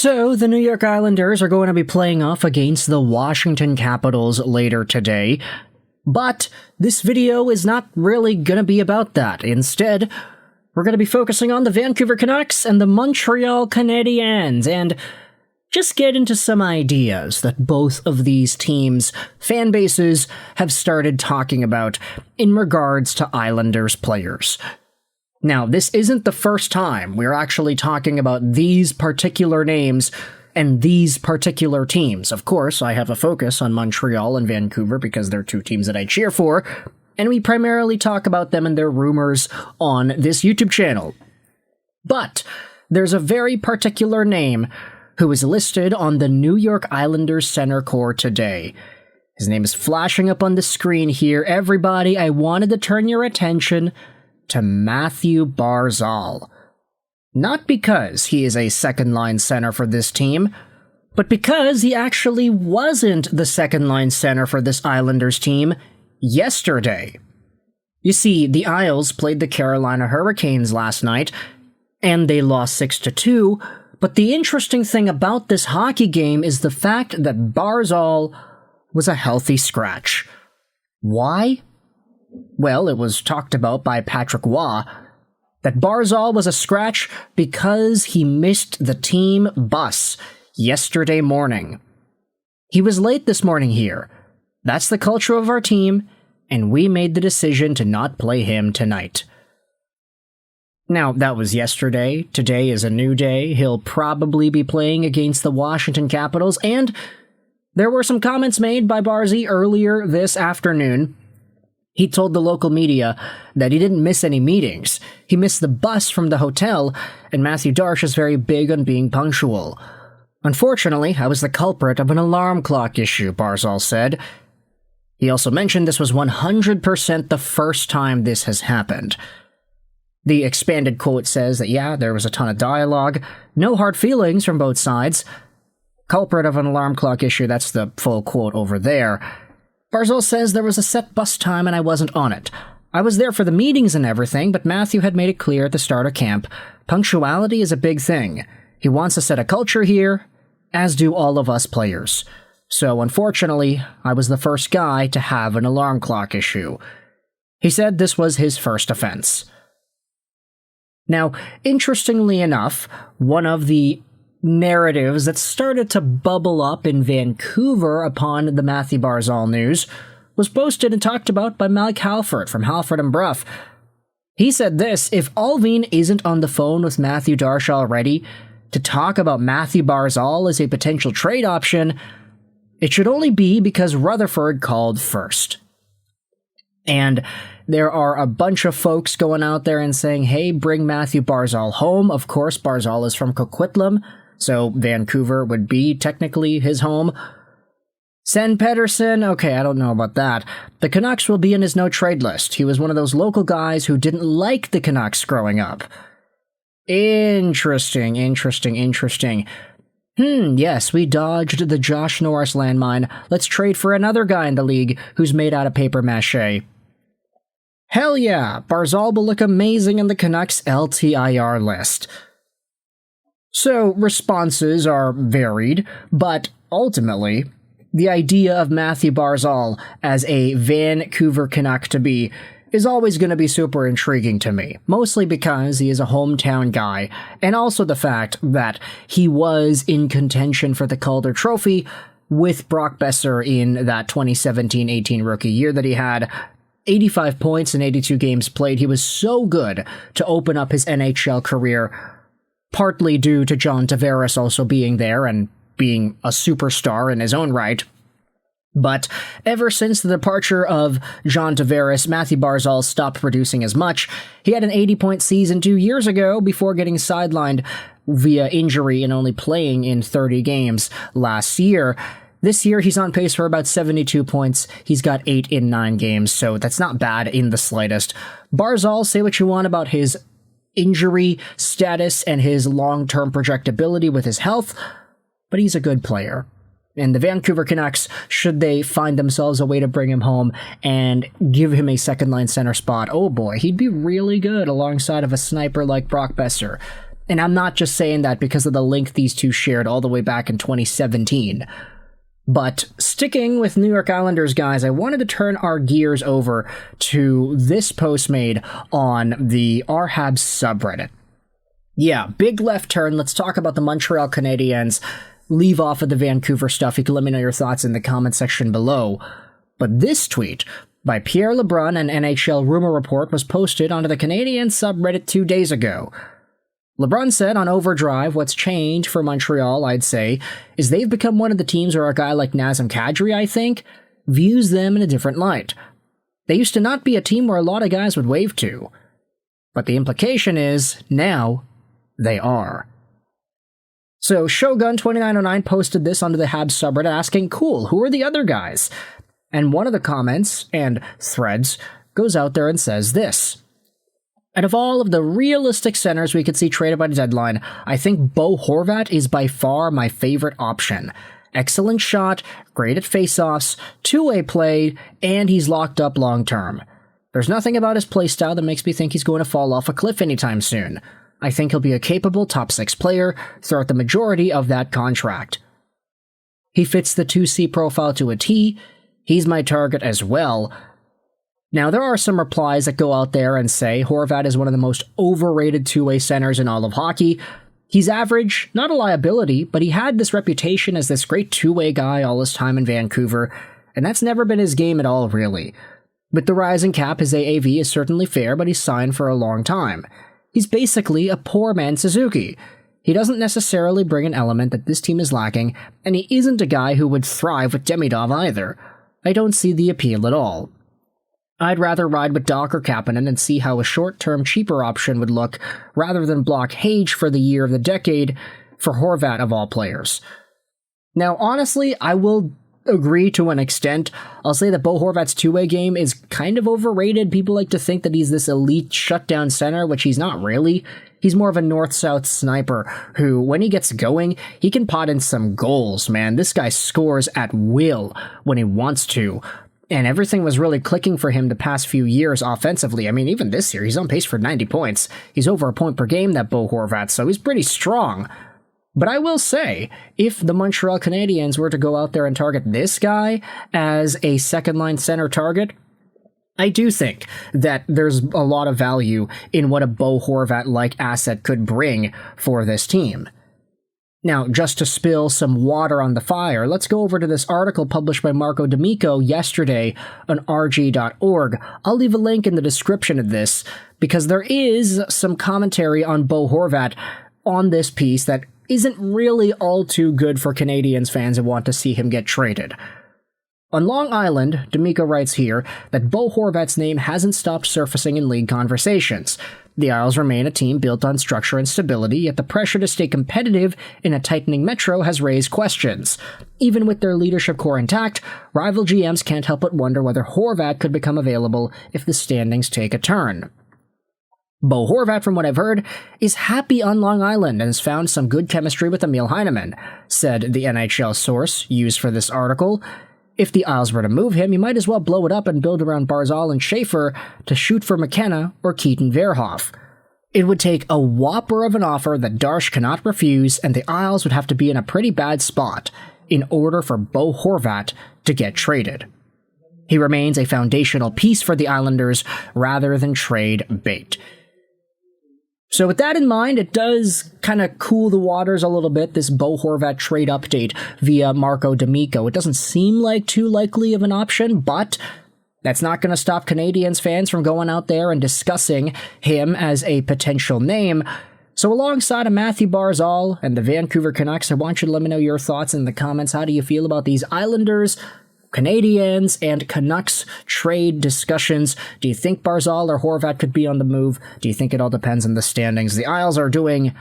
So, the New York Islanders are going to be playing off against the Washington Capitals later today, but this video is not really going to be about that. Instead, we're going to be focusing on the Vancouver Canucks and the Montreal Canadiens, and just get into some ideas that both of these teams' fan bases have started talking about in regards to Islanders players. Now, this isn't the first time we're actually talking about these particular names and these particular teams. Of course, I have a focus on Montreal and Vancouver because they're two teams that I cheer for, and we primarily talk about them and their rumors on this YouTube channel. But there's a very particular name who is listed on the New York Islanders center core today. His name is flashing up on the screen here. Everybody, I wanted to turn your attention to Mathew Barzal. Not because he is a second-line center for this team, but because he actually wasn't the second-line center for this Islanders team yesterday. You see, the Isles played the Carolina Hurricanes last night, and they lost 6-2, but the interesting thing about this hockey game is the fact that Barzal was a healthy scratch. Why? Well, it was talked about by Patrick Waugh that Barzal was a scratch because he missed the team bus yesterday morning. He was late this morning here. That's the culture of our team, and we made the decision to not play him tonight. Now, that was yesterday. Today is a new day. He'll probably be playing against the Washington Capitals, and there were some comments made by Barzy earlier this afternoon. He told the local media that he didn't miss any meetings. He missed the bus from the hotel, and Matthew Darche is very big on being punctual. Unfortunately, I was the culprit of an alarm clock issue, Barzal said. He also mentioned this was 100% the first time this has happened. The expanded quote says that, yeah, there was a ton of dialogue, no hard feelings from both sides. Culprit of an alarm clock issue, that's the full quote over there. Barzal says there was a set bus time and I wasn't on it. I was there for the meetings and everything, but Matthew had made it clear at the start of camp, punctuality is a big thing. He wants to set a culture here, as do all of us players. So unfortunately, I was the first guy to have an alarm clock issue. He said this was his first offense. Now, interestingly enough, one of the narratives that started to bubble up in Vancouver upon the Mathew Barzal news was posted and talked about by Malik Halford from Halford and Bruff. He said this: if Alvin isn't on the phone with Matthew Darche already to talk about Mathew Barzal as a potential trade option, it should only be because Rutherford called first. And there are a bunch of folks going out there and saying, hey, bring Mathew Barzal home. Of course, Barzal is from Coquitlam, so Vancouver would be technically his home. Send Pedersen? Okay, I don't know about that. The Canucks will be in his no-trade list. He was one of those local guys who didn't like the Canucks growing up. Interesting. Yes, we dodged the Josh Norris landmine. Let's trade for another guy in the league who's made out of paper mache. Hell yeah, Barzal will look amazing in the Canucks LTIR list. So, responses are varied, but ultimately, the idea of Mathew Barzal as a Vancouver Canuck to be is always going to be super intriguing to me, mostly because he is a hometown guy, and also the fact that he was in contention for the Calder Trophy with Brock Besser in that 2017-18 rookie year that he had. 85 points in 82 games played. He was so good to open up his NHL career, partly due to John Tavares also being there and being a superstar in his own right. But ever since the departure of John Tavares, Mathew Barzal stopped producing as much. He had an 80-point season 2 years ago before getting sidelined via injury and only playing in 30 games last year. This year, he's on pace for about 72 points. He's got 8 in 9 games, so that's not bad in the slightest. Barzal, say what you want about his injury status and his long-term projectability with his health, but he's a good player. And the Vancouver Canucks, should they find themselves a way to bring him home and give him a second-line center spot, oh boy, he'd be really good alongside of a sniper like Brock Besser. And I'm not just saying that because of the link these two shared all the way back in 2017. But sticking with New York Islanders, guys, I wanted to turn our gears over to this post made on the Habs subreddit. Yeah, big left turn. Let's talk about the Montreal Canadiens. Leave off of the Vancouver stuff. You can let me know your thoughts in the comment section below. But this tweet by Pierre LeBrun and NHL Rumor Report was posted onto the Canadiens subreddit 2 days ago. LeBrun said on Overdrive, what's changed for Montreal, I'd say, is they've become one of the teams where a guy like Nazem Kadri, I think, views them in a different light. They used to not be a team where a lot of guys would wave to. But the implication is, now, they are. So Shogun2909 posted this onto the Habs subreddit asking, cool, who are the other guys? And one of the comments and threads goes out there and says this. Out of all of the realistic centers we could see traded by the deadline, I think Bo Horvat is by far my favorite option. Excellent shot, great at faceoffs, two-way play, and he's locked up long-term. There's nothing about his playstyle that makes me think he's going to fall off a cliff anytime soon. I think he'll be a capable top 6 player throughout the majority of that contract. He fits the 2C profile to a T. He's my target as well. Now, there are some replies that go out there and say Horvat is one of the most overrated two-way centers in all of hockey. He's average, not a liability, but he had this reputation as this great two-way guy all his time in Vancouver, and that's never been his game at all, really. With the rising cap, his AAV is certainly fair, but he's signed for a long time. He's basically a poor man Suzuki. He doesn't necessarily bring an element that this team is lacking, and he isn't a guy who would thrive with Demidov either. I don't see the appeal at all. I'd rather ride with Doc or Kapanen and see how a short-term, cheaper option would look, rather than block Hage for the year of the decade for Horvat of all players. Now, honestly, I will agree to an extent. I'll say that Bo Horvat's two-way game is kind of overrated. People like to think that he's this elite shutdown center, which he's not really. He's more of a north-south sniper who, when he gets going, he can pot in some goals, man. This guy scores at will when he wants to. And everything was really clicking for him the past few years offensively. I mean, even this year, he's on pace for 90 points. He's over a point per game, that Bo Horvat, so he's pretty strong. But I will say, if the Montreal Canadiens were to go out there and target this guy as a second-line center target, I do think that there's a lot of value in what a Bo Horvat-like asset could bring for this team. Now, just to spill some water on the fire, let's go over to this article published by Marco D'Amico yesterday on rg.org. I'll leave a link in the description of this, because there is some commentary on Bo Horvat on this piece that isn't really all too good for Canadiens fans who want to see him get traded. On Long Island, D'Amico writes here that Bo Horvat's name hasn't stopped surfacing in league conversations. The Isles remain a team built on structure and stability, yet the pressure to stay competitive in a tightening metro has raised questions. Even with their leadership core intact, rival GMs can't help but wonder whether Horvat could become available if the standings take a turn. Bo Horvat, from what I've heard, is happy on Long Island and has found some good chemistry with Emil Heineman, said the NHL source used for this article. If the Isles were to move him, you might as well blow it up and build around Barzal and Schaefer to shoot for McKenna or Keaton Verhoff. It would take a whopper of an offer that Darsh cannot refuse, and the Isles would have to be in a pretty bad spot in order for Bo Horvat to get traded. He remains a foundational piece for the Islanders rather than trade bait. So with that in mind, it does kind of cool the waters a little bit, this Bo Horvat trade update via Marco D'Amico. It doesn't seem like too likely of an option, but that's not going to stop Canadiens fans from going out there and discussing him as a potential name. So alongside of Mathew Barzal and the Vancouver Canucks, I want you to let me know your thoughts in the comments. How do you feel about these Islanders, Canadiens, and Canucks trade discussions? Do you think Barzal or Horvat could be on the move? Do you think it all depends on the standings? The Isles are doing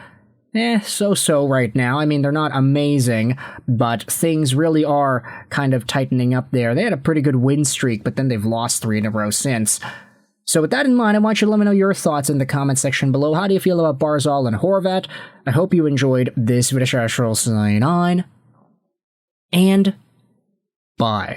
so-so right now. I mean, they're not amazing, but things really are kind of tightening up there. They had a pretty good win streak, but then they've lost 3 in a row since. So with that in mind, I want you to let me know your thoughts in the comment section below. How do you feel about Barzal and Horvat? I hope you enjoyed this video. Sign on, and bye.